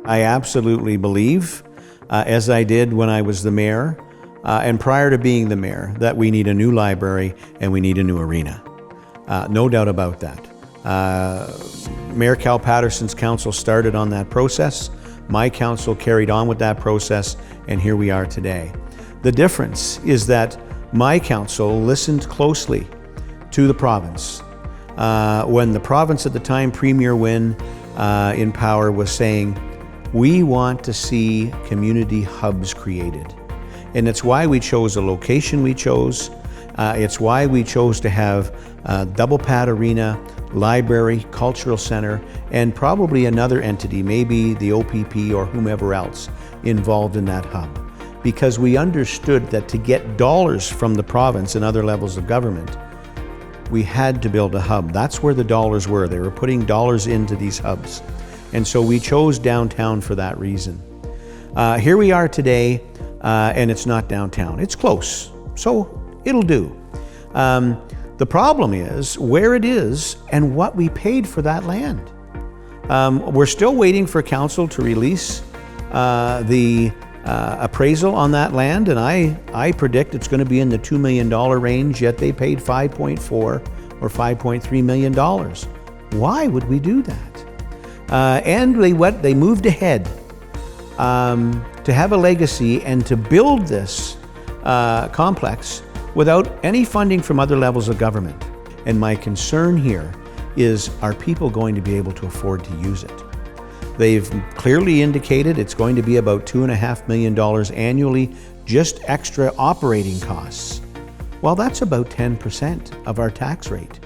I absolutely believe, as I did when I was the mayor, and prior to being the mayor, that we need a new library and we need a new arena. No doubt about that. Mayor Cal Patterson's council started on that process. My council carried on with that process, and here we are today. The difference is that my council listened closely to the province. When the province at the time, Premier Wynne in power, was saying, we want to see community hubs created. And it's why we chose the location we chose. It's why we chose to have Double Pad Arena, library, cultural center, and probably another entity, maybe the OPP or whomever else, involved in that hub. Because we understood that to get dollars from the province and other levels of government, we had to build a hub. That's where the dollars were. They were putting dollars into these hubs. And so we chose downtown for that reason. Here we are today, and it's not downtown. It's close, so it'll do. The problem is where it is and what we paid for that land. We're still waiting for council to release the appraisal on that land, and I predict it's going to be in the $2 million range, yet they paid $5.4 or $5.3 million. Why would we do that? And they moved ahead to have a legacy and to build this complex without any funding from other levels of government. And my concern here is, are people going to be able to afford to use it? They've clearly indicated it's going to be about $2.5 million annually, just extra operating costs. Well, that's about 10% of our tax rate.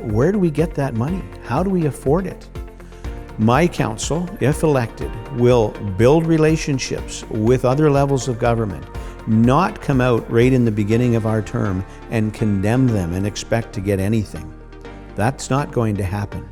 Where do we get that money? How do we afford it? My council, if elected, will build relationships with other levels of government, not come out right in the beginning of our term and condemn them and expect to get anything. That's not going to happen.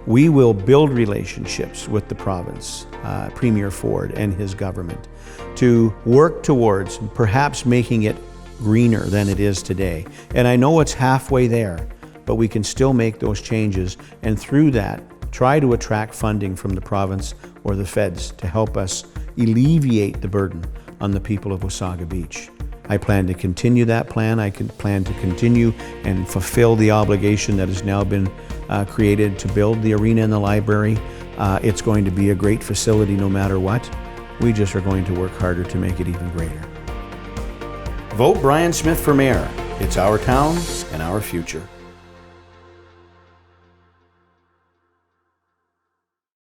We will build relationships with the province, Premier Ford and his government, to work towards perhaps making it greener than it is today. And I know it's halfway there, but we can still make those changes, and through that, try to attract funding from the province or the feds to help us alleviate the burden on the people of Wasaga Beach. I plan to continue that plan. I plan to continue and fulfill the obligation that has now been created to build the arena and the library. It's going to be a great facility no matter what. We just are going to work harder to make it even greater. Vote Brian Smith for mayor. It's our town and our future.